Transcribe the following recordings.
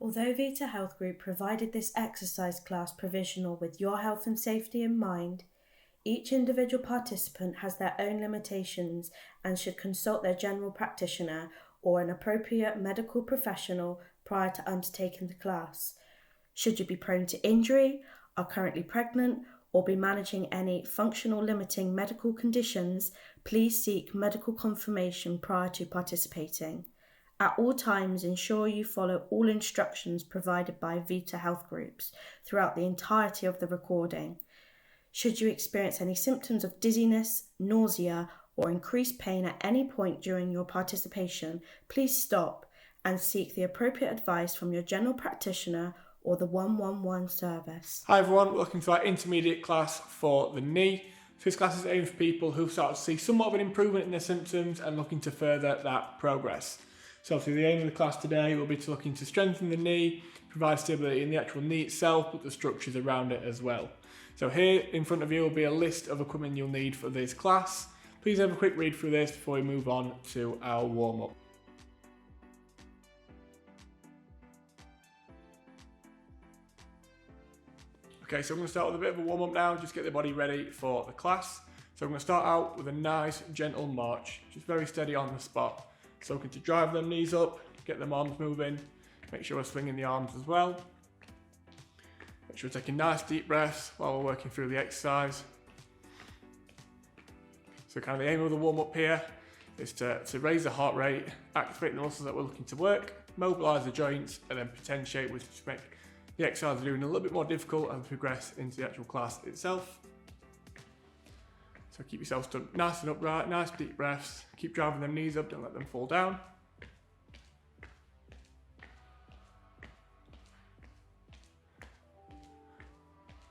Although Vita Health Group provided this exercise class provisional with your health and safety in mind, each individual participant has their own limitations and should consult their general practitioner or an appropriate medical professional prior to undertaking the class. Should you be prone to injury, are currently pregnant, or be managing any functional limiting medical conditions, please seek medical confirmation prior to participating. At all times, ensure you follow all instructions provided by Vita Health Groups throughout the entirety of the recording. Should you experience any symptoms of dizziness, nausea, or increased pain at any point during your participation, please stop and seek the appropriate advice from your general practitioner or the 111 service. Hi everyone, welcome to our intermediate class for the knee. So this class is aimed for people who start to see somewhat of an improvement in their symptoms and looking to further that progress. So obviously the aim of the class today will be to looking to strengthen the knee, provide stability in the actual knee itself, but the structures around it as well. So here in front of you will be a list of equipment you'll need for this class. Please have a quick read through this before we move on to our warm-up. Okay, so I'm going to start with a bit of a warm-up now, just get the body ready for the class. So I'm going to start out with a nice gentle march, just very steady on the spot. So looking to drive them knees up, get them arms moving, make sure we're swinging the arms as well. Make sure we're taking nice deep breaths while we're working through the exercise. So kind of the aim of the warm-up here is to raise the heart rate, activate the muscles that we're looking to work, mobilise the joints, and then potentiate, which to make the exercise we're doing a little bit more difficult and progress into the actual class itself. So keep yourself stood nice and upright, nice deep breaths, keep driving them knees up, don't let them fall down.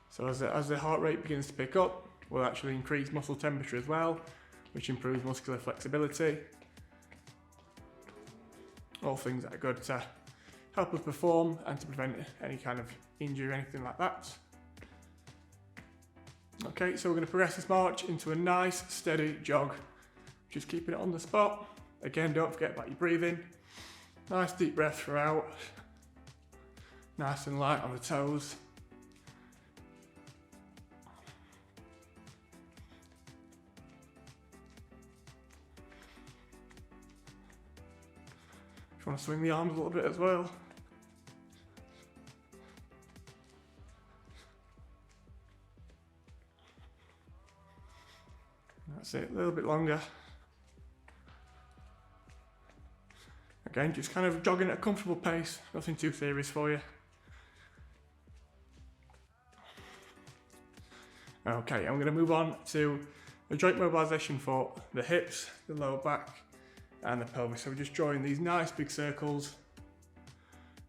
So as the heart rate begins to pick up, we'll actually increase muscle temperature as well, which improves muscular flexibility. All things that are good to help us perform and to prevent any kind of injury or anything like that. Okay, so we're going to progress this march into a nice steady jog, just keeping it on the spot. Again, don't forget about your breathing. Nice deep breath throughout, nice and light on the toes. If you want to swing the arms a little bit as well. That's it, a little bit longer. Again, just kind of jogging at a comfortable pace, nothing too serious for you. Okay, I'm going to move on to the joint mobilisation for the hips, the lower back and the pelvis. So we're just drawing these nice big circles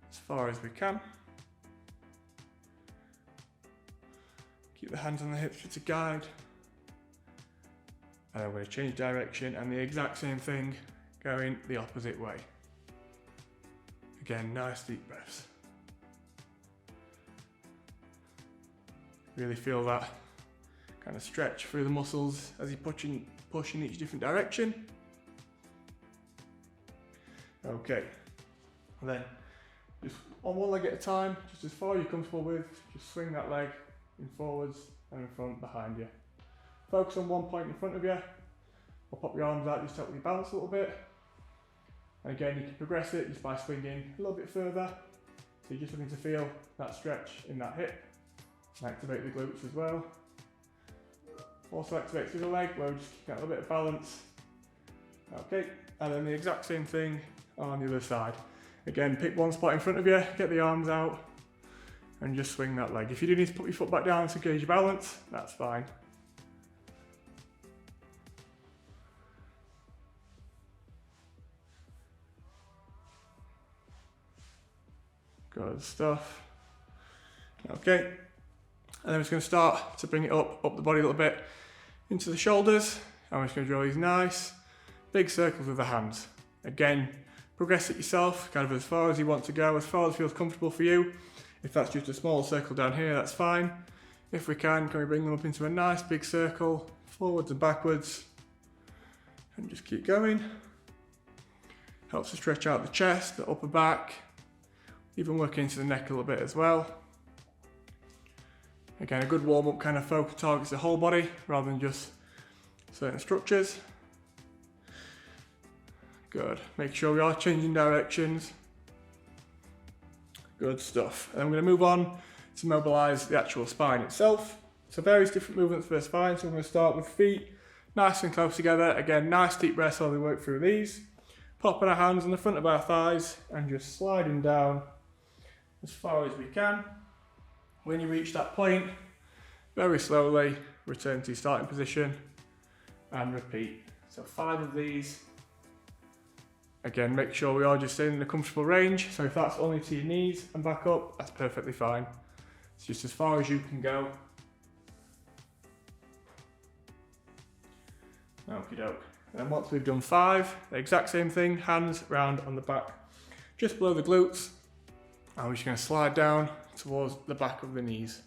as far as we can. Keep the hands on the hips to guide. And I'm going to change direction and the exact same thing going the opposite way. Again, nice deep breaths. Really feel that kind of stretch through the muscles as you push in each different direction. Okay, and then just on one leg at a time, just as far as you're comfortable with, just swing that leg in forwards and in front behind you. Focus on one point in front of you, or pop your arms out just to help you balance a little bit. And again, you can progress it just by swinging a little bit further. So you're just looking to feel that stretch in that hip, and activate the glutes as well. Also activate through the leg where we just get a little bit of balance. Okay, and then the exact same thing on the other side. Again, pick one spot in front of you, get the arms out, and just swing that leg. If you do need to put your foot back down to gauge your balance, that's fine. Good stuff. Okay, and then we're just going to start to bring it up the body a little bit into the shoulders, and we're just going to draw these nice big circles with the hands. Again, progress it yourself, kind of as far as you want to go, as far as feels comfortable for you. If that's just a small circle down here, that's fine. If we can we bring them up into a nice big circle, forwards and backwards, and just keep going. Helps to stretch out the chest, the upper back, even working into the neck a little bit as well. Again, a good warm-up kind of focus targets the whole body rather than just certain structures. Good. Make sure we are changing directions. Good stuff. And then we're going to move on to mobilise the actual spine itself. So various different movements for the spine. So we're going to start with feet nice and close together. Again, nice deep breaths while we work through these. Popping our hands on the front of our thighs and just sliding down as far as we can. When you reach that point, very slowly return to your starting position and repeat. So 5 of these. Again, make sure we are just staying in a comfortable range. So if that's only to your knees and back up, that's perfectly fine. It's just as far as you can go. Okie doke. And once we've done 5, the exact same thing, hands round on the back, just below the glutes. And we're just going to slide down towards the back of the knees.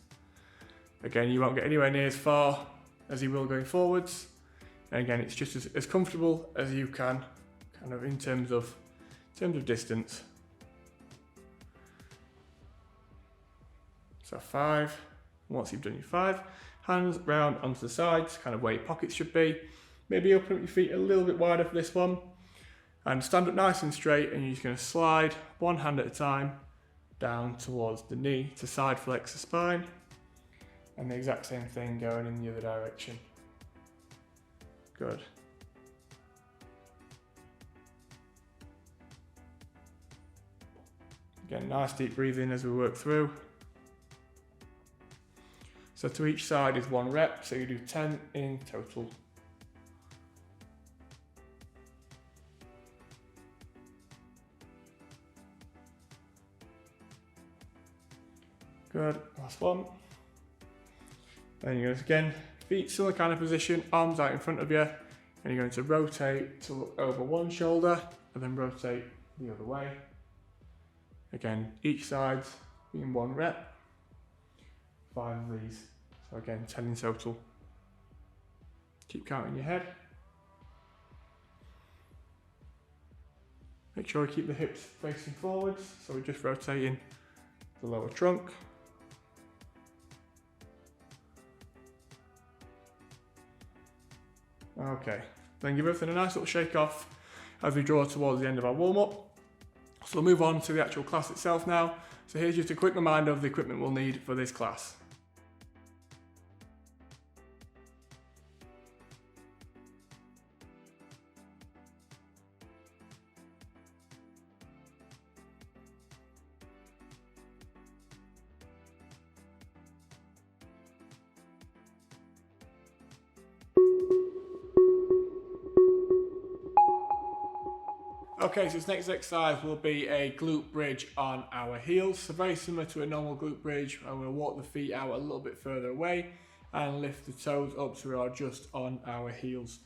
Again, you won't get anywhere near as far as you will going forwards. And again, it's just as comfortable as you can, kind of in terms of distance. So 5. Once you've done your 5, hands round onto the sides, kind of where your pockets should be. Maybe open up your feet a little bit wider for this one. And stand up nice and straight, and you're just going to slide one hand at a time down towards the knee to side flex the spine. And the exact same thing going in the other direction. Good. Again, nice deep breathing as we work through. So to each side is 1 rep, so you do 10 in total. Good, last one. Then you're going to, again, feet still in kind of position, arms out in front of you, and you're going to rotate to look over one shoulder, and then rotate the other way. Again, each side being 1 rep, 5 of these. So again, 10 in total. Keep counting your head. Make sure you keep the hips facing forwards, so we're just rotating the lower trunk. Okay, then give everything a nice little shake off as we draw towards the end of our warm-up. So we'll move on to the actual class itself now. So here's just a quick reminder of the equipment we'll need for this class. Okay, so this next exercise will be a glute bridge on our heels. So very similar to a normal glute bridge, I'm going to walk the feet out a little bit further away and lift the toes up so we are just on our heels.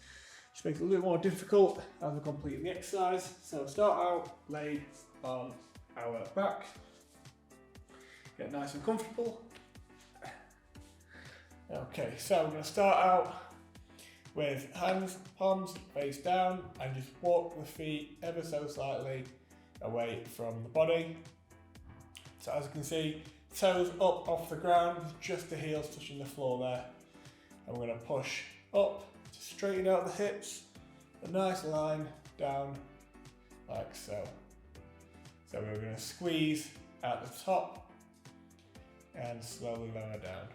Just makes it a little more difficult as we complete the exercise. So start out laid on our back. Get nice and comfortable. Okay, so we're going to start out with hands, palms face down, and just walk the feet ever so slightly away from the body. So as you can see, toes up off the ground, just the heels touching the floor there. And we're going to push up to straighten out the hips, a nice line down like so. So we're going to squeeze at the top and slowly lower down.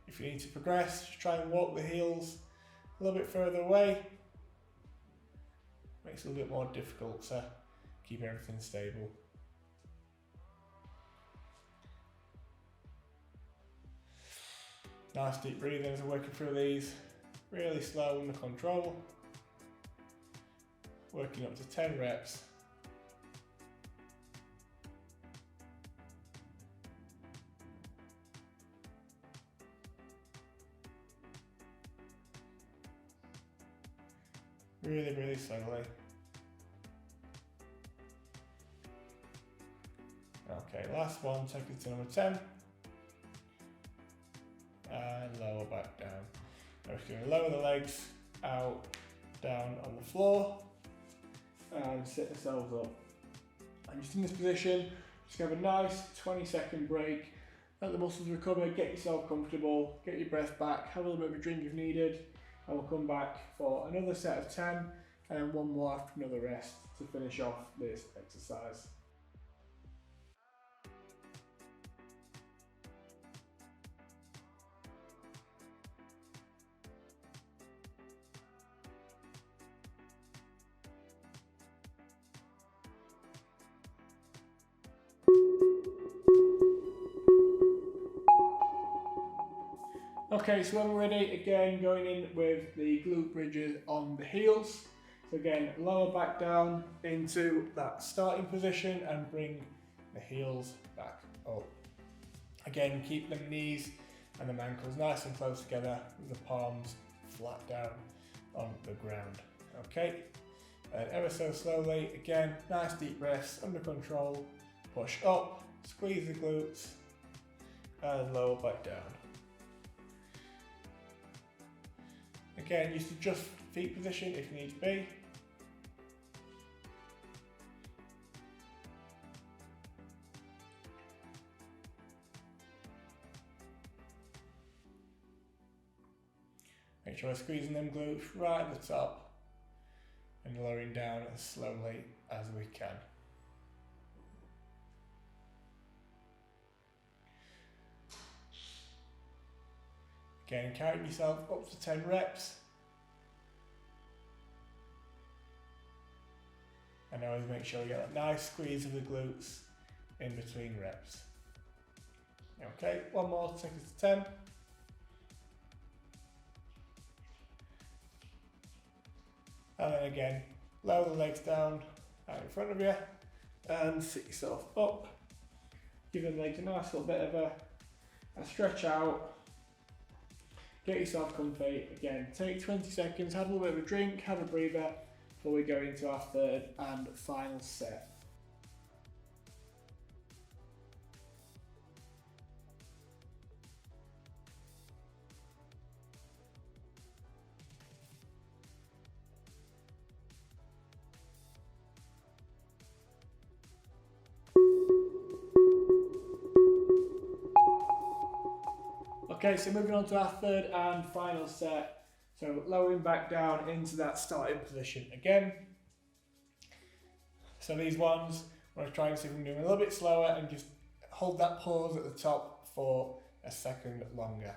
If you need to progress, just try and walk the heels a little bit further away. Makes it a little bit more difficult to keep everything stable. Nice deep breathing as we're working through these. Really slow under control. Working up to 10 reps. Really, really slowly. Okay, last one, take it to number 10. And lower back down. Now we're just going to lower the legs out, down on the floor. And sit ourselves up And just in this position, just have a nice 20-second break, let the muscles recover, get yourself comfortable, get your breath back, have a little bit of a drink if needed, and we'll come back for another set of 10 and then one more after another rest to finish off this exercise. Okay, so when we're ready, again going in with the glute bridges on the heels. So again, lower back down into that starting position and bring the heels back up. Again, keep the knees and the ankles nice and close together with the palms flat down on the ground. Okay, and ever so slowly, again, nice deep breaths under control, push up, squeeze the glutes and lower back down. Again, use the just feet position if needs be. Make sure we're squeezing them glutes right at the top and lowering down as slowly as we can. Again, carry yourself up to 10 reps. And always make sure you get that nice squeeze of the glutes in between reps. Okay, one more to take us to 10. And then again, lower the legs down out in front of you and sit yourself up. Give the legs a nice little bit of a stretch out. Get yourself comfy. Again, take 20 seconds, have a little bit of a drink, have a breather before we go into our third and final set. Okay, so moving on to our third and final set. So lowering back down into that starting position again. So these ones, we're going to try and see if we can do them a little bit slower and just hold that pause at the top for a second longer.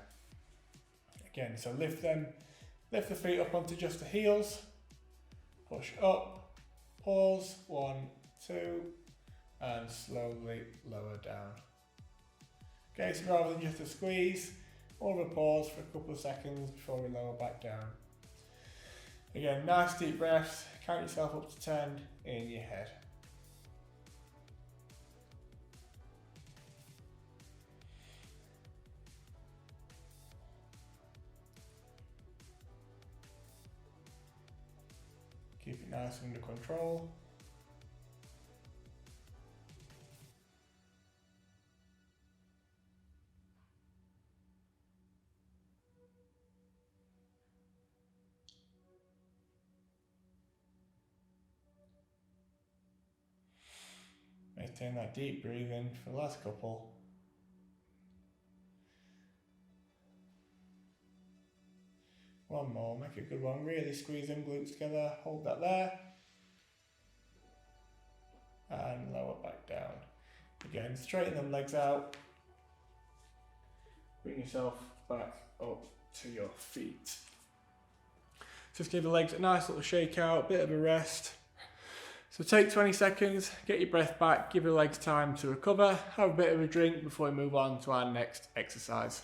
Again, so lift the feet up onto just the heels, push up, pause, 1, 2, and slowly lower down. Okay, so rather than just a squeeze, more of a pause for a couple of seconds before we lower back down. Again, nice deep breaths, count yourself up to 10 in your head. Keep it nice and under control. Maintain that deep breathing for the last couple. One more, make it a good one. Really squeeze them glutes together, hold that there. And lower back down. Again, straighten them legs out. Bring yourself back up to your feet. Just give the legs a nice little shake out, bit of a rest. So take 20 seconds, get your breath back, give your legs time to recover, have a bit of a drink before we move on to our next exercise.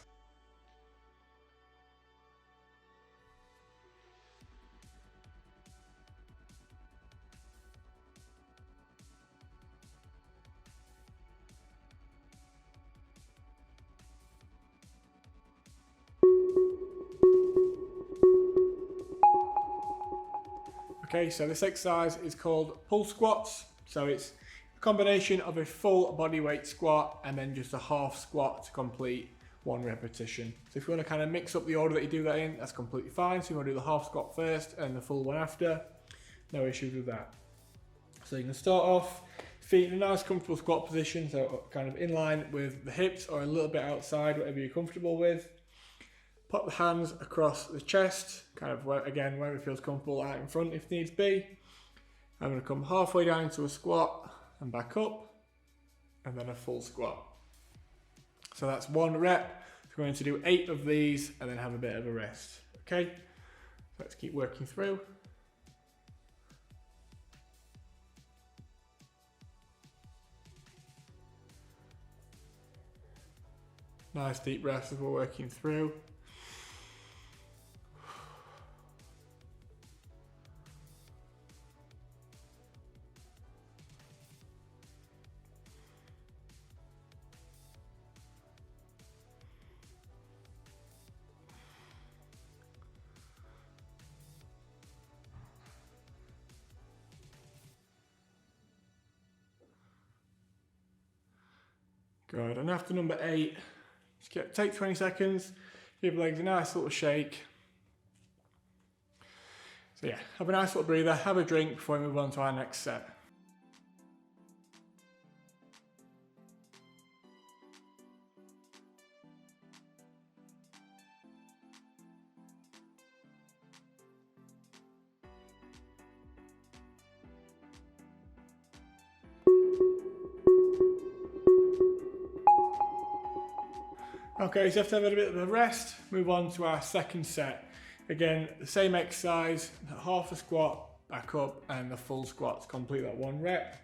Okay, so this exercise is called pull squats. So it's a combination of a full body weight squat and then just a half squat to complete one repetition. So if you want to kind of mix up the order that you do that in, that's completely fine. So you want to do the half squat first and the full one after, no issues with that. So you can start off, feet in a nice comfortable squat position, so kind of in line with the hips or a little bit outside, whatever you're comfortable with. Pop the hands across the chest, kind of again where it feels comfortable, out in front if needs be. I'm going to come halfway down into a squat and back up, and then a full squat. So that's 1 rep. We're going to do 8 of these and then have a bit of a rest. Okay, let's keep working through. Nice deep breaths as we're working through. Good, and after number 8, take 20 seconds, give your legs a nice little shake. So yeah, have a nice little breather, have a drink before we move on to our next set. Okay, so after having a bit of a rest, move on to our second set. Again, the same exercise, half a squat, back up, and the full squat to complete that 1 rep.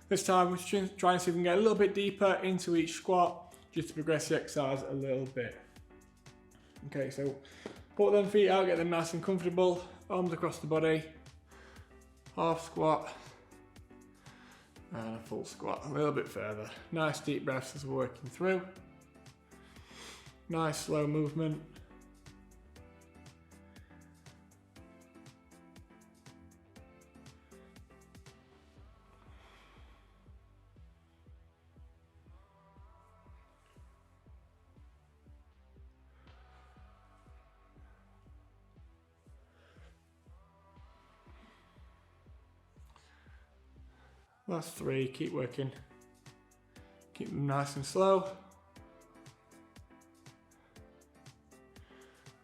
This time we're trying to see if we can get a little bit deeper into each squat, just to progress the exercise a little bit. Okay, so put them feet out, get them nice and comfortable, arms across the body, half squat, and a full squat, a little bit further. Nice deep breaths as we're working through. Nice slow movement. Last 3, keep working. Keep them nice and slow.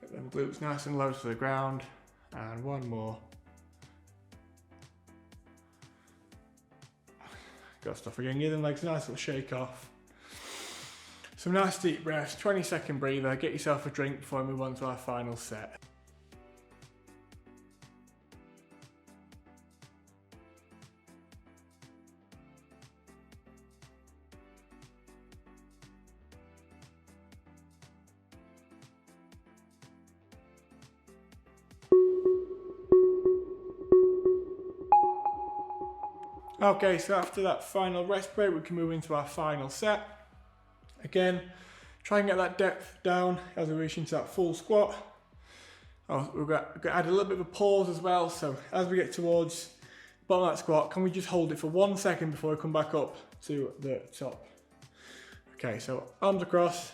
Get them glutes nice and low to the ground. And 1 more. Got stuff again, give them legs a nice little shake off. Some nice deep breaths, 20-second breather, get yourself a drink before we move on to our final set. Okay, so after that final rest break, we can move into our final set. Again, try and get that depth down as we reach into that full squat. We're going to add a little bit of a pause as well, so as we get towards the bottom of that squat, can we just hold it for 1 second before we come back up to the top? Okay, so arms across,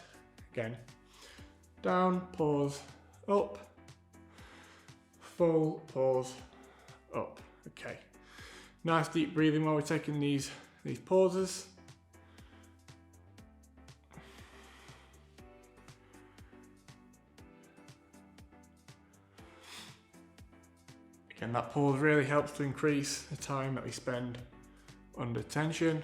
again, down, pause, up, full, pause, up, okay. Nice deep breathing while we're taking these pauses. Again, that pause really helps to increase the time that we spend under tension.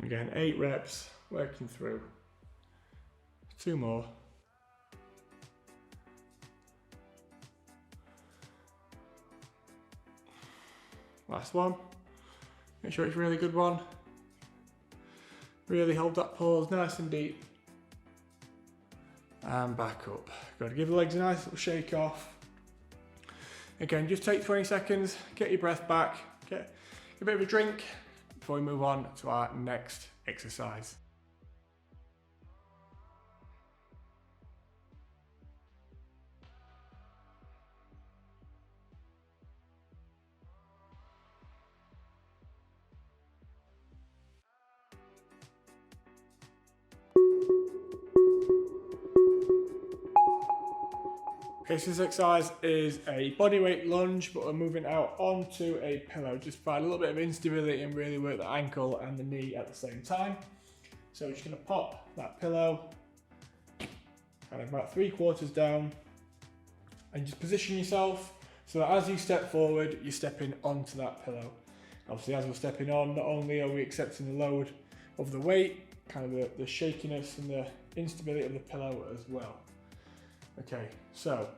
Again, 8 reps, working through. 2 more. Last one. Make sure it's a really good one. Really hold that pause nice and deep. And back up. Got to give the legs a nice little shake off. Again, just take 20 seconds, get your breath back, get a bit of a drink before we move on to our next exercise. Okay, so this exercise is a bodyweight lunge, but we're moving out onto a pillow. Just provide a little bit of instability and really work the ankle and the knee at the same time. So we're just going to pop that pillow kind of about 3/4 down and just position yourself so that as you step forward, you're stepping onto that pillow. Obviously, as we're stepping on, not only are we accepting the load of the weight, kind of the shakiness and the instability of the pillow as well. Okay, so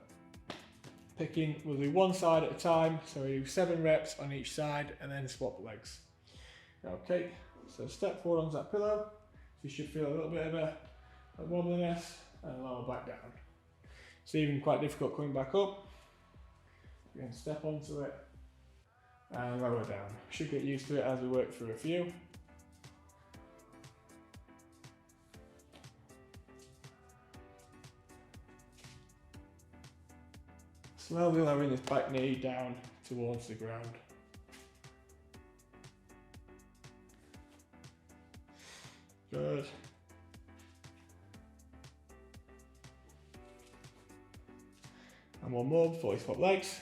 we'll do one side at a time, so we do 7 reps on each side and then swap legs. Okay, so step forward onto that pillow, so you should feel a little bit of a wobbliness and lower back down. It's even quite difficult coming back up. You can step onto it and lower down. Should get used to it as we work through a few. Slowly lowering this back knee down towards the ground. Good. And one more before we swap legs.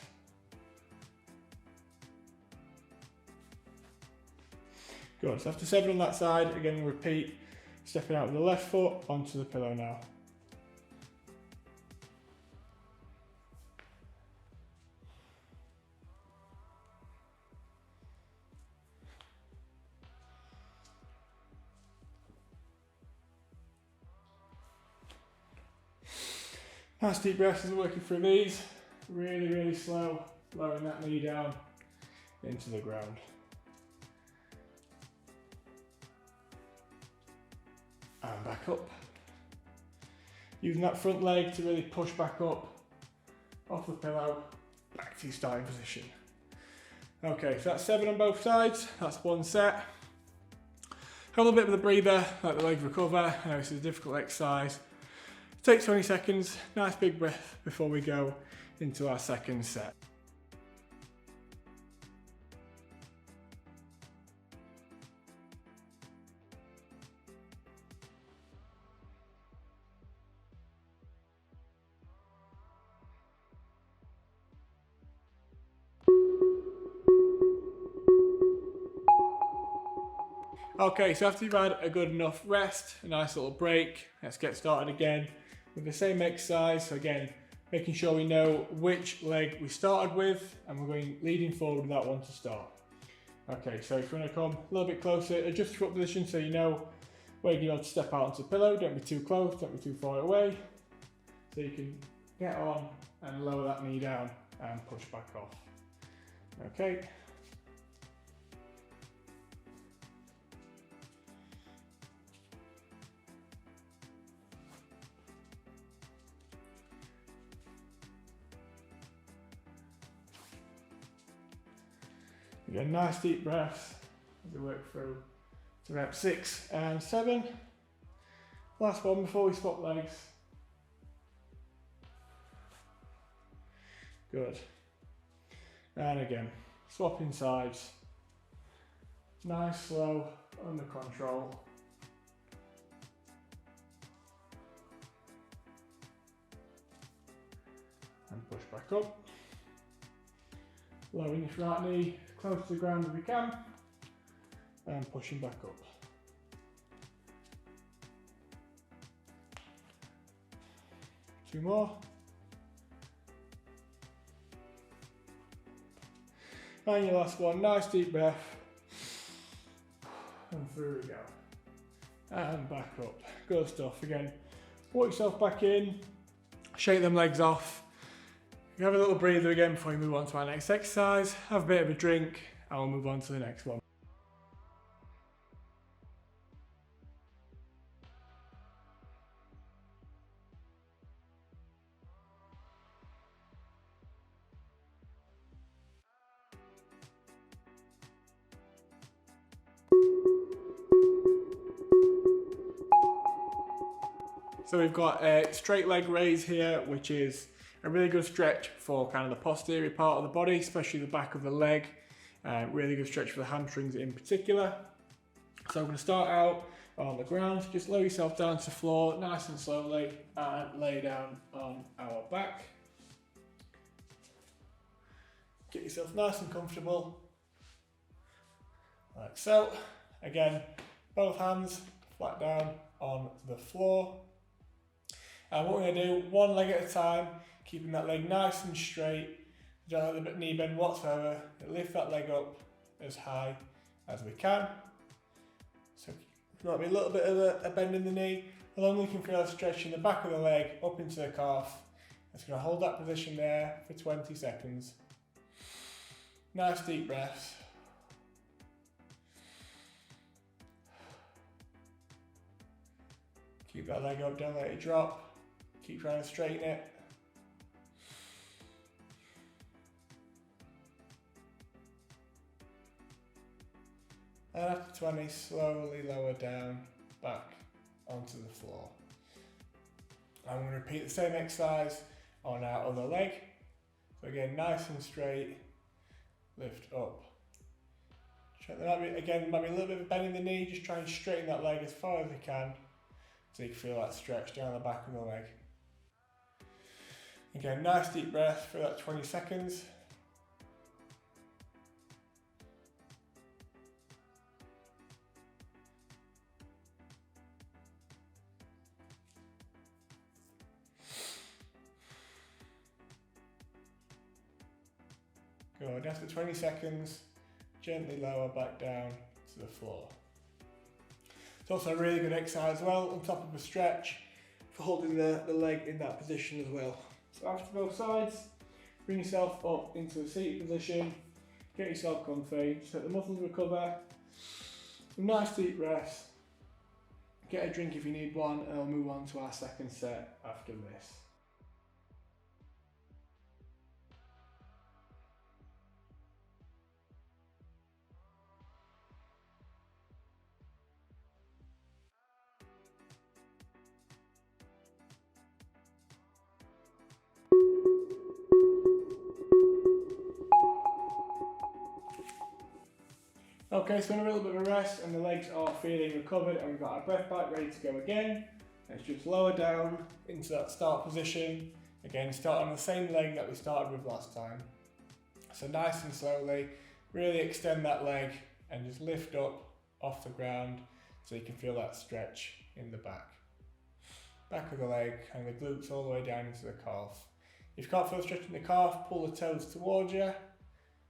Good, so after 7 on that side, again repeat, stepping out with the left foot onto the pillow now. Nice deep breaths as we're working through these. Really, really slow, lowering that knee down into the ground. And back up. Using that front leg to really push back up off the pillow, back to your starting position. Okay, so that's 7 on both sides. That's one set. Have a little bit of a breather, let the legs recover. I know this is a difficult exercise. Take 20 seconds, nice big breath before we go into our second set. Okay, so after you've had a good enough rest, a nice little break, let's get started again with the same exercise. So again, making sure we know which leg we started with, and we're going leading forward with that one to start. Okay, so if you want to come a little bit closer, adjust your foot position so you know where you're going to step out onto the pillow. Don't be too close, don't be too far away. So you can get on and lower that knee down and push back off. Okay. Again, nice deep breaths as we work through to rep 6 and 7. Last one before we swap legs. Good. And again, swapping sides. Nice, slow, under control. And push back up. Lowering your right knee close to the ground as we can, and pushing back up. Two more. And your last one, nice deep breath. And through we go. And back up. Good stuff. Again, put yourself back in, shake them legs off. You have a little breather again before we move on to our next exercise. Have a bit of a drink and we'll move on to the next one. So we've got a straight leg raise here, which is a really good stretch for kind of the posterior part of the body, especially the back of the leg. Really good stretch for the hamstrings in particular. So I'm going to start out on the ground. Just lower yourself down to the floor nice and slowly and lay down on our back. Get yourself nice and comfortable, like so. Again, both hands flat down on the floor. And what we're going to do, one leg at a time, keeping that leg nice and straight. Don't let the knee bend whatsoever. Lift that leg up as high as we can. So it might be a little bit of a bend in the knee. As long as you can feel a stretch in the back of the leg up into the calf. It's going to hold that position there for 20 seconds. Nice deep breaths. Keep that leg up, don't let it drop. Keep trying to straighten it. And after 20, slowly lower down back onto the floor. I'm going to repeat the same exercise on our other leg. So again, nice and straight, lift up. There might be a little bit of a bend in the knee, just try and straighten that leg as far as you can so you can feel that stretch down the back of the leg. Again, nice deep breath for that 20 seconds. Good, after 20 seconds, gently lower back down to the floor. It's also a really good exercise as well, on top of a stretch, for holding the leg in that position as well. So after both sides, bring yourself up into a seated position, get yourself comfy, just let the muscles recover, some nice deep breaths, get a drink if you need one, and I'll move on to our second set after this. Okay, so in a little bit of a rest and the legs are feeling recovered and we've got our breath back ready to go again. Let's just lower down into that start position. Again, start on the same leg that we started with last time. So nice and slowly, really extend that leg and just lift up off the ground so you can feel that stretch in the back. Back of the leg and the glutes all the way down into the calf. If you can't feel the stretch in the calf, pull the toes towards you.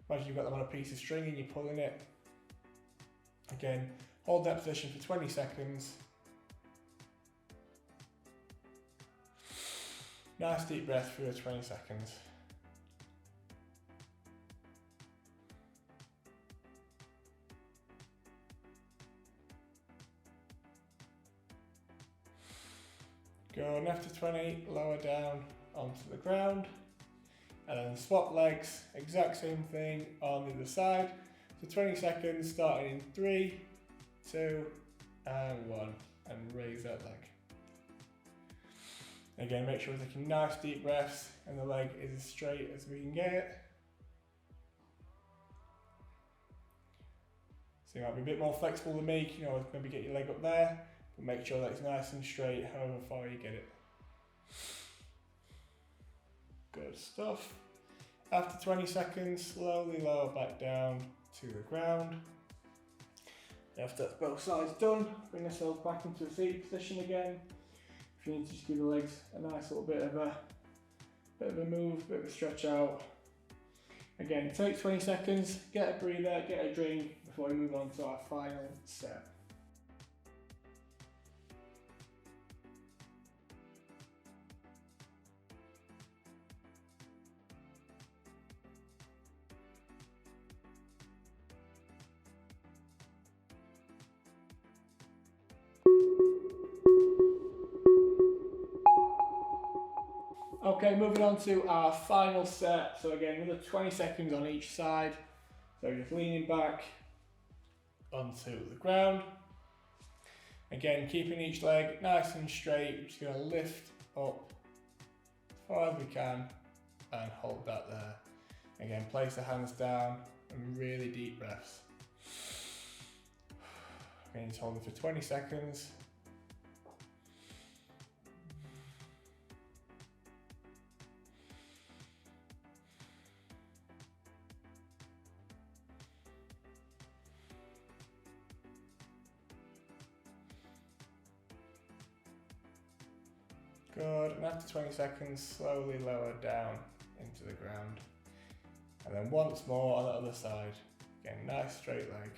Imagine you've got them on a piece of string and you're pulling it. Again, hold that position for 20 seconds. Nice deep breath for the 20 seconds. Go, and after 20, lower down onto the ground. And then swap legs, exact same thing on the other side. So 20 seconds, starting in 3, 2, and 1, and raise that leg. Again, make sure we're taking nice deep breaths and the leg is as straight as we can get it. So you might be a bit more flexible than me, you know, maybe get your leg up there, but make sure that it's nice and straight however far you get it. Good stuff. After 20 seconds, slowly lower back down to the ground. After that's both sides done, bring ourselves back into a seated position again. If you need to just give the legs a nice little bit of a move, bit of a stretch out. Again, take 20 seconds, get a breather, get a drink before we move on to our final set. Okay, moving on to our final set. So again, another 20 seconds on each side. So just leaning back onto the ground. Again, keeping each leg nice and straight. We're just going to lift up as far as we can and hold that there. Again, place the hands down and really deep breaths. Again, just hold it for 20 seconds. Good, and after 20 seconds, slowly lower down into the ground. And then once more on the other side. Again, nice straight leg.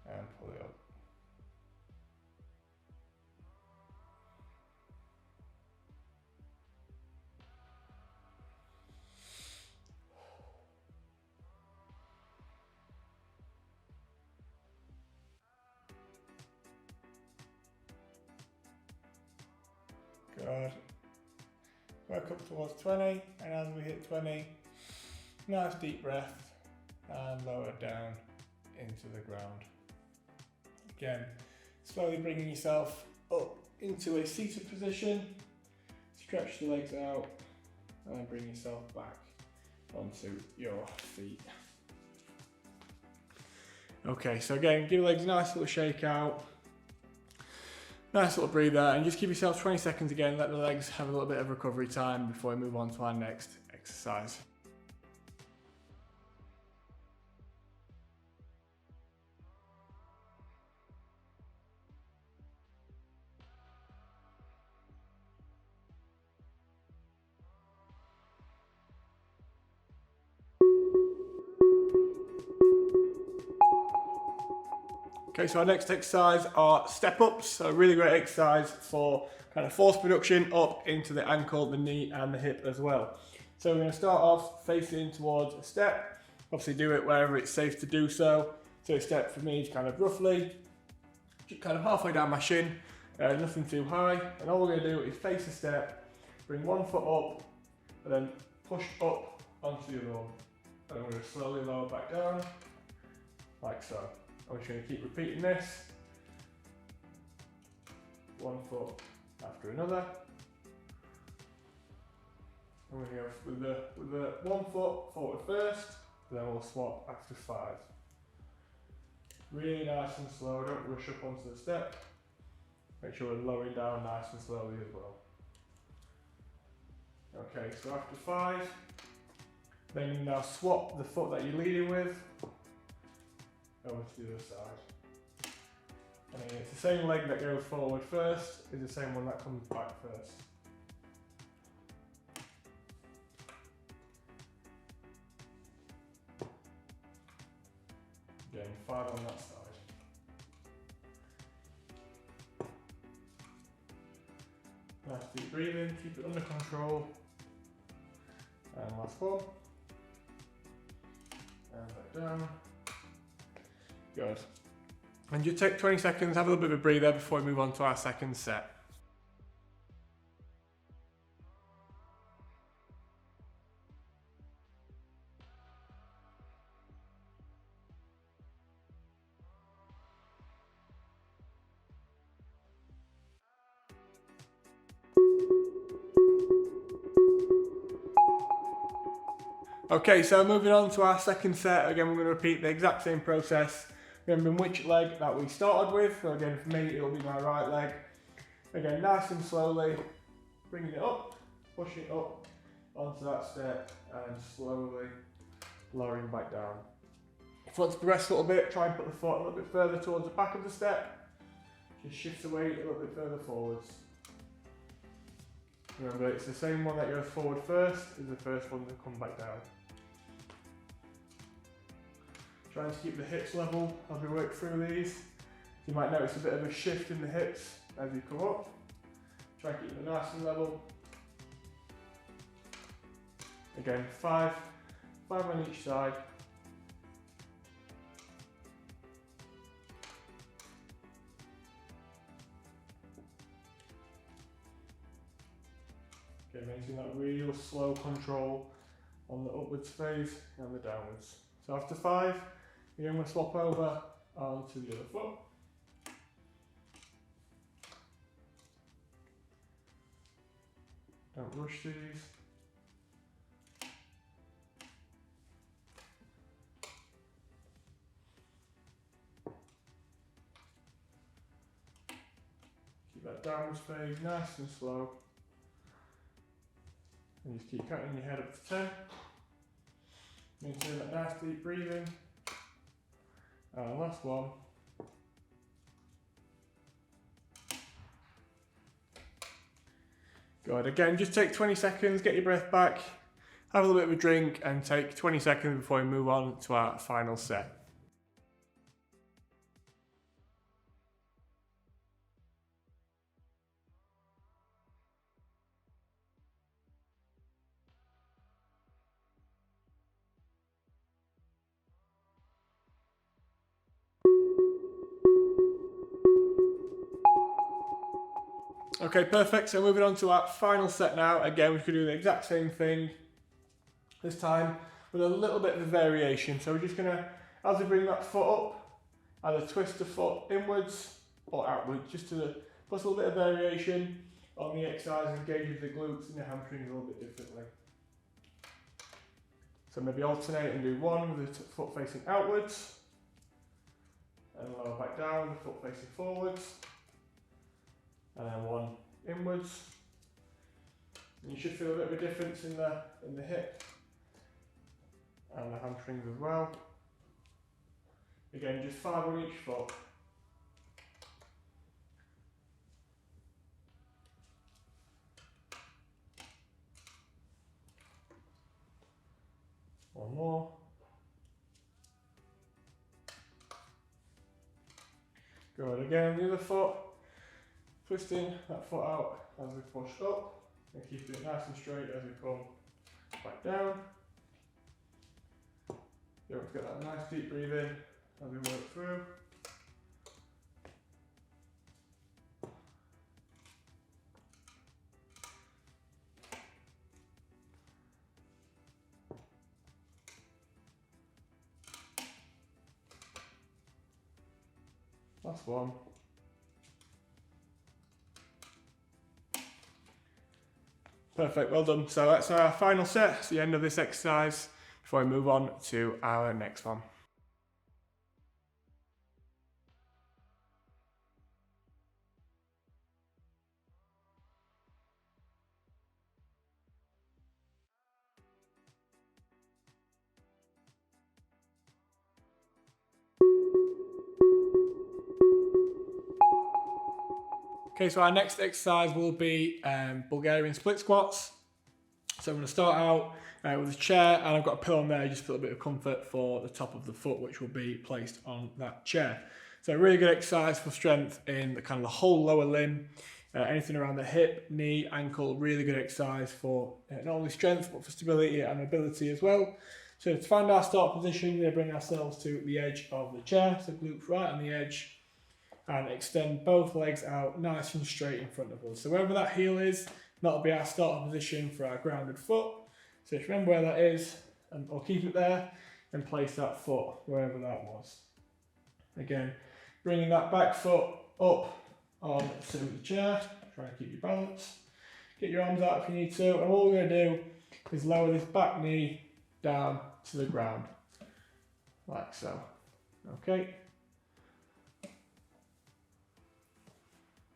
And pull it up. Good. Work up towards 20, and as we hit 20, nice deep breath and lower down into the ground. Again, slowly bringing yourself up into a seated position, stretch the legs out and then bring yourself back onto your feet. Okay, so again, give your legs a nice little shake out. Nice little breather, and just give yourself 20 seconds again, let the legs have a little bit of recovery time before we move on to our next exercise. Okay, so our next exercise are step ups. So a really great exercise for kind of force production up into the ankle, the knee and the hip as well. So we're going to start off facing towards a step. Obviously do it wherever it's safe to do so. So a step for me is kind of roughly, kind of halfway down my shin, nothing too high. And all we're going to do is face a step, bring one foot up and then push up onto the other one. And I'm going to slowly lower back down, like so. I'm just going to keep repeating this, one foot after another. I'm going to go with the 1 foot forward first, and then we'll swap after 5. Really nice and slow, don't rush up onto the step. Make sure we're lowering down nice and slowly as well. Okay, so after 5, then you now swap the foot that you're leading with over to the other side. And then it's the same leg that goes forward first, is the same one that comes back first. Again, 5 on that side. Nice deep breathing, keep it under control. And last one. And back down. Good. And you take 20 seconds, have a little bit of a breather before we move on to our second set. Okay, so moving on to our second set, again we're going to repeat the exact same process, remembering which leg that we started with. So again for me it'll be my right leg. Again nice and slowly, bringing it up, pushing it up onto that step and slowly lowering back down. If you want to progress a little bit, try and put the foot a little bit further towards the back of the step, just shift the weight a little bit further forwards. Remember it's the same one that goes forward first is the first one to come back down. Trying to keep the hips level as we work through these. You might notice a bit of a shift in the hips as you come up. Try and keep them nice and level. Again, 5 on each side. Okay, maintaining that real slow control on the upwards phase and the downwards. So after 5, again we'll swap over onto the other foot. Don't rush these. Keep that downwards phase nice and slow. And just keep counting your head up to 10. Maintain that nice deep breathing. And last one. Good. Again, just take 20 seconds, get your breath back, have a little bit of a drink, and take 20 seconds before we move on to our final set. Okay, perfect. So moving on to our final set now. Again, we could do the exact same thing this time with a little bit of a variation. So we're just gonna, as we bring that foot up, either twist the foot inwards or outwards, just to plus a little bit of variation on the exercise and engages the glutes and the hamstrings a little bit differently. So maybe alternate and do one with the foot facing outwards, and lower back down, the foot facing forwards, and then one inwards. And you should feel a bit of a difference in the hip and the hamstrings as well. Again, just 5 on each foot. One more. Good. Again, the other foot. Twisting that foot out as we push up, and keeping it nice and straight as we come back down. Don't forget that nice deep breathe in as we work through. Last one. Perfect, well done. So that's our final set. It's the end of this exercise before we move on to our next one. Okay, so our next exercise will be Bulgarian split squats. So I'm going to start out with a chair, and I've got a pillow on there just for a bit of comfort for the top of the foot, which will be placed on that chair. So a really good exercise for strength in the kind of the whole lower limb, anything around the hip, knee, ankle. Really good exercise for not only strength but for stability and mobility as well. So to find our start position, we're going to bring ourselves to the edge of the chair, so glutes right on the edge, and extend both legs out nice and straight in front of us. So wherever that heel is, that'll be our starting position for our grounded foot. So just remember where that is, and or keep it there, and place that foot wherever that was. Again, bringing that back foot up onto the chair, try and keep your balance. Get your arms out if you need to, and what we're going to do is lower this back knee down to the ground, like so. Okay.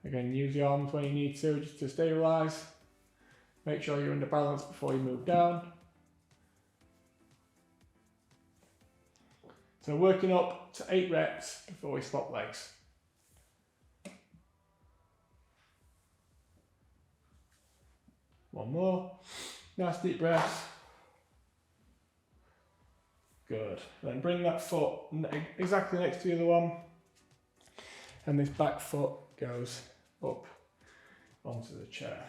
Again, use your arms when you need to, just to stabilise. Make sure you're under balance before you move down. So working up to 8 reps before we swap legs. One more. Nice deep breath. Good. Then bring that foot exactly next to the other one. And this back foot goes up onto the chair.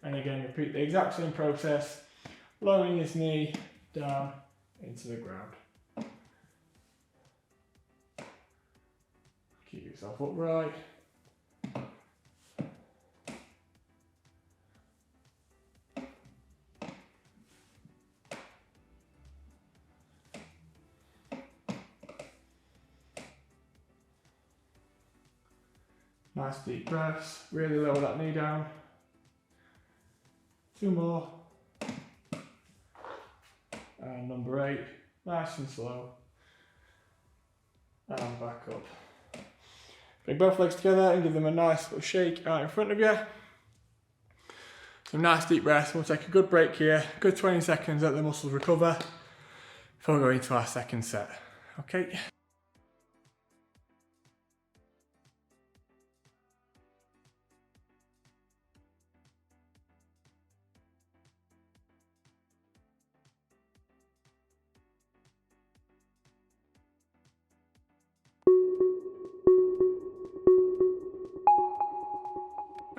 And again, repeat the exact same process, lowering his knee down into the ground. Keep yourself upright. Nice deep breaths, really lower that knee down. 2 more. And number 8, nice and slow. And back up. Bring both legs together and give them a nice little shake out in front of you. Some nice deep breaths. We'll take a good break here, good 20 seconds, let the muscles recover before we go into our second set. Okay.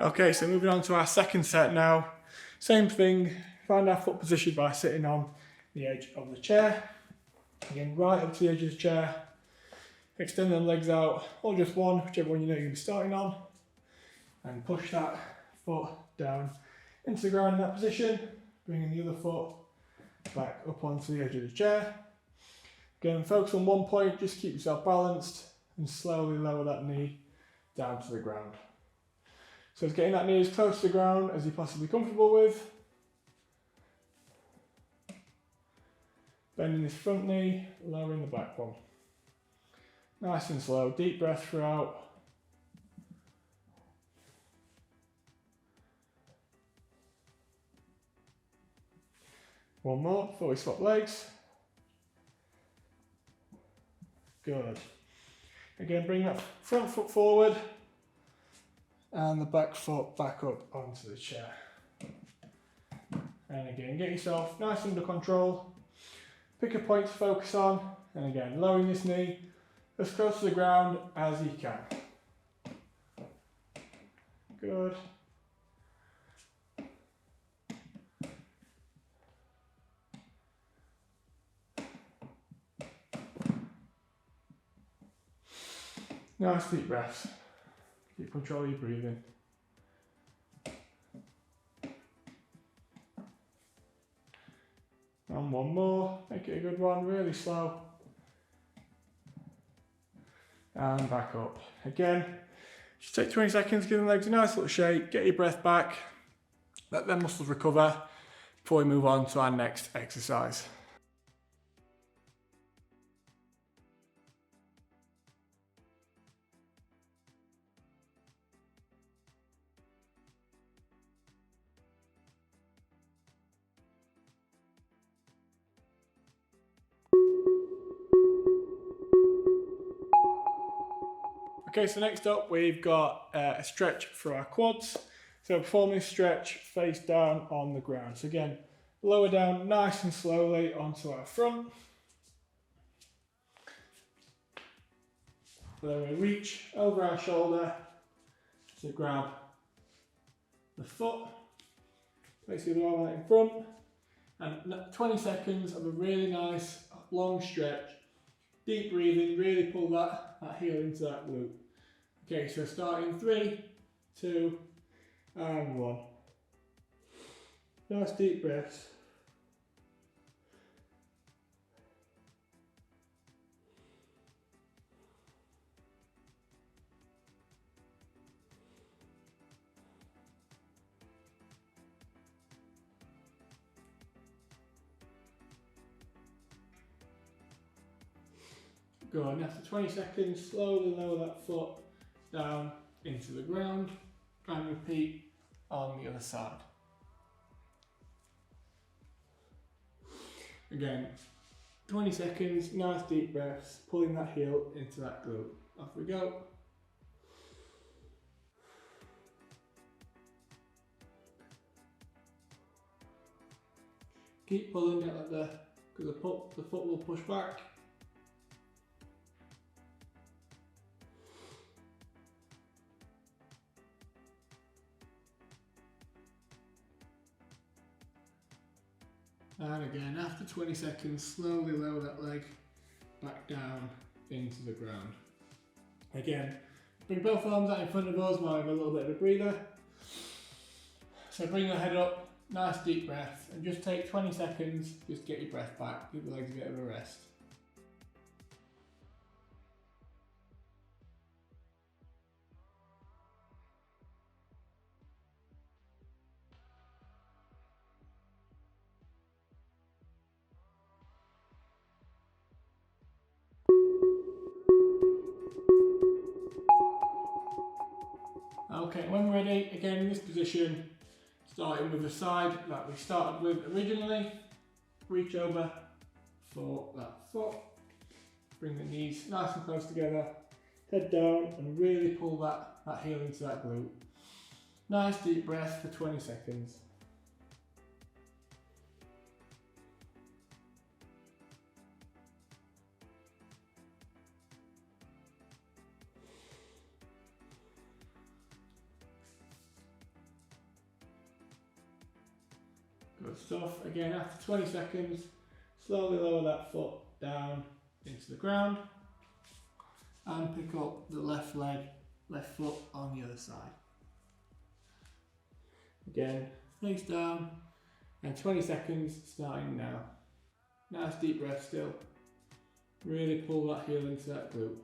Okay, so moving on to our second set now. Same thing, find our foot position by sitting on the edge of the chair. Again, right up to the edge of the chair. Extend them legs out, or just one, whichever one you know you're going to be starting on. And push that foot down into the ground in that position, bringing the other foot back up onto the edge of the chair. Again, focus on one point, just keep yourself balanced and slowly lower that knee down to the ground. So it's getting that knee as close to the ground as you're possibly comfortable with. Bending this front knee, lowering the back one. Nice and slow, deep breath throughout. One more before we swap legs. Good. Again, bring that front foot forward and the back foot back up onto the chair. And again, get yourself nice under control. Pick a point to focus on, and again, lowering this knee as close to the ground as you can. Good. Nice deep breaths. Keep control of your breathing. And one more, make it a good one, really slow. And back up. Again, just take 20 seconds, give the legs a nice little shake, get your breath back, let them muscles recover before we move on to our next exercise. Okay, so next up we've got a stretch for our quads. So perform this stretch face down on the ground. So again, lower down nice and slowly onto our front. Then we reach over our shoulder to grab the foot, basically the arm out in front, and 20 seconds of a really nice long stretch. Deep breathing, really pull that heel into that glute. Okay, so starting 3, 2, and 1. Nice deep breaths. Go on, after 20 seconds, slowly lower that foot down into the ground and repeat on the other side. Again, 20 seconds, nice deep breaths, pulling that heel into that glute. Off we go. Keep pulling it like that, because the foot will push back. And again, after 20 seconds, slowly lower that leg back down into the ground. Again, bring both arms out in front of us while we have a little bit of a breather. So bring your head up, nice deep breath, and just take 20 seconds, just get your breath back, give the legs a bit of a rest. Okay, when we're ready, again in this position, starting with the side that we started with originally, reach over for that foot, bring the knees nice and close together, head down and really pull that heel into that glute. Nice deep breath for 20 seconds. Good stuff. Again, after 20 seconds, slowly lower that foot down into the ground and pick up the left foot on the other side. Again, face down and 20 seconds starting now. Nice deep breath still. Really pull that heel into that glute.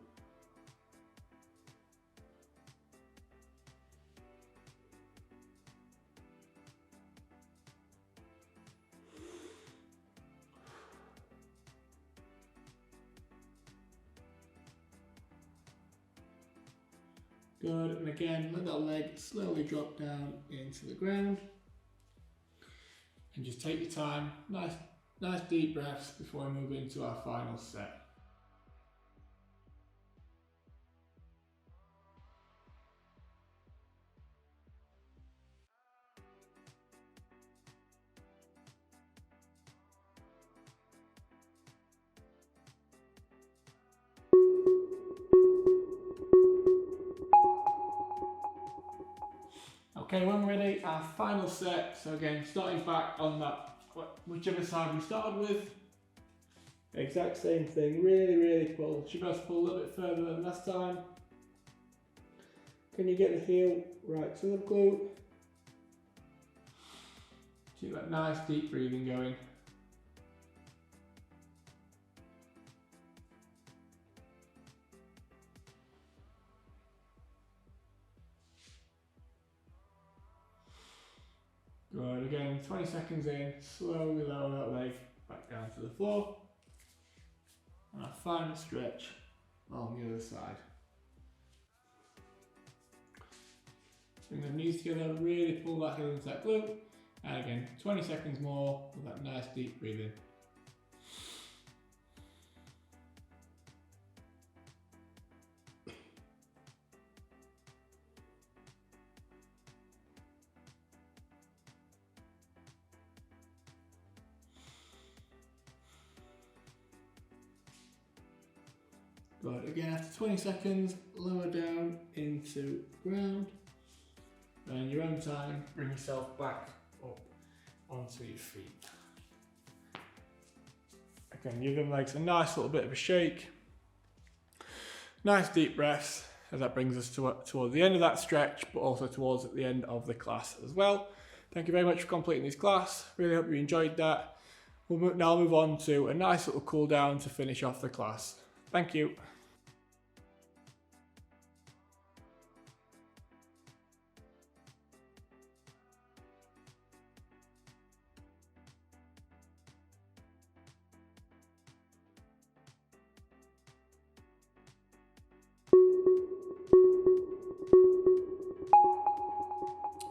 Good, and again, let that leg slowly drop down into the ground. And just take your time, nice deep breaths before we move into our final set. Okay, when we're ready, our final set. So again, starting back on that, whichever side we started with. Exact same thing, really pull. Should be able to pull a little bit further than last time. Can you get the heel right to the glute? Keep that nice deep breathing going. Good, again, 20 seconds in, slowly lower that leg back down to the floor. And our final stretch on the other side. Bring the knees together, really pull that heel into that glute. And again, 20 seconds more with that nice deep breathing. Good, again after 20 seconds, lower down into the ground. And in your own time, bring yourself back up onto your feet. Again, give them legs a nice little bit of a shake. Nice deep breaths as that brings us towards the end of that stretch, but also towards the end of the class as well. Thank you very much for completing this class. Really hope you enjoyed that. We'll now move on to a nice little cool down to finish off the class. Thank you.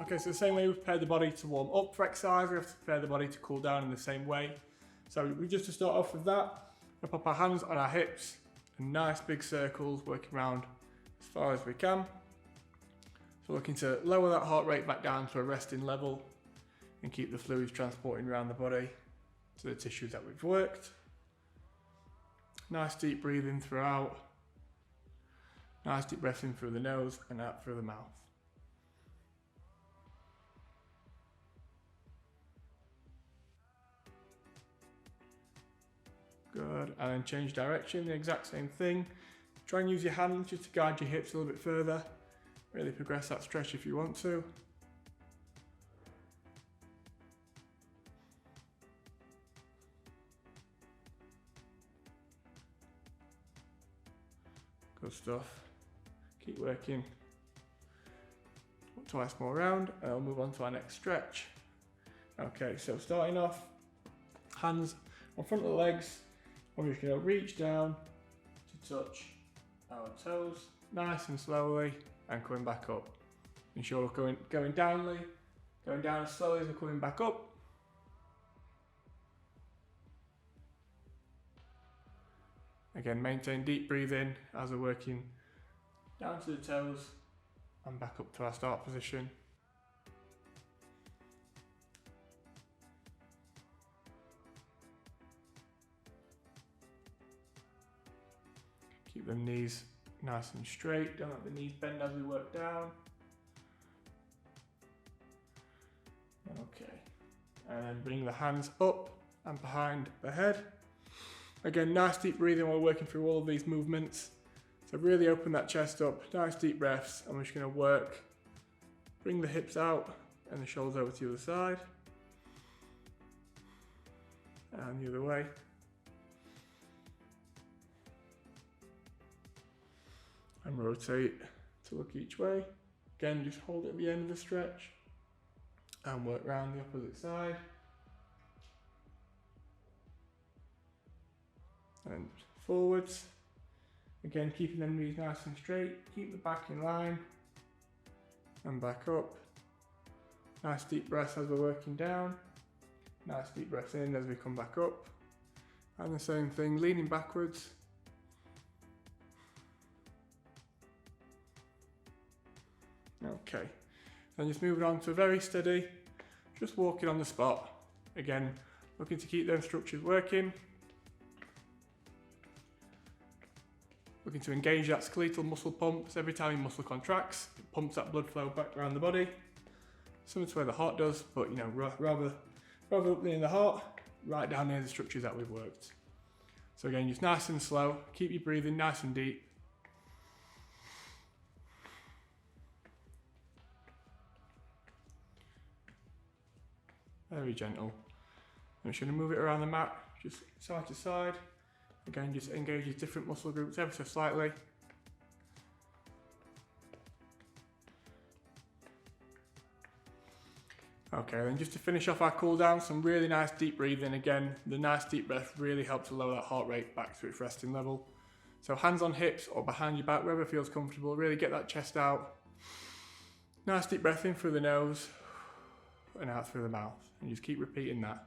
Okay, so the same way we prepare the body to warm up for exercise, we have to prepare the body to cool down in the same way. So just to start off with that, we'll pop our hands on our hips in nice big circles, working around as far as we can. So looking to lower that heart rate back down to a resting level and keep the fluids transporting around the body to the tissues that we've worked. Nice deep breathing throughout. Nice deep breath in through the nose and out through the mouth. Good, and then change direction, the exact same thing. Try and use your hands just to guide your hips a little bit further. Really progress that stretch if you want to. Good stuff. Keep working. Twice more round, and I'll move on to our next stretch. Okay, so starting off, hands on front of the legs. We're just going to reach down to touch our toes, nice and slowly, and coming back up. Ensure we're going down as slowly as we're coming back up. Again, maintain deep breathing as we're working down to the toes and back up to our start position. Keep the knees nice and straight, don't let the knees bend as we work down. Okay, And then bring the hands up and behind the head. Again, nice deep breathing while we're working through all of these movements. So really open that chest up, nice deep breaths, and we're just going to work. Bring the hips out and the shoulders over to the other side. And the other way. And rotate to look each way. Again, just hold it at the end of the stretch. And work around the opposite side. And forwards. Again, keeping them knees nice and straight. Keep the back in line. And back up. Nice deep breaths as we're working down. Nice deep breath in as we come back up. And the same thing, leaning backwards. Okay, then just moving on to a very steady, just walking on the spot. Again, looking to keep those structures working. Looking to engage that skeletal muscle pump. So every time your muscle contracts, it pumps that blood flow back around the body. Similar to where the heart does, but you know, rather up near the heart, right down near the structures that we've worked. So again, just nice and slow, keep your breathing nice and deep. Very gentle. I'm just going to move it around the mat, just side to side. Again, just engages different muscle groups ever so slightly. Okay, then just to finish off our cool down, some really nice deep breathing. Again, the nice deep breath really helps to lower that heart rate back to its resting level. So hands on hips or behind your back, wherever feels comfortable. Really get that chest out. Nice deep breath in through the nose and out through the mouth. And just keep repeating that.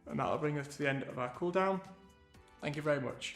And that'll bring us to the end of our cool down. Thank you very much.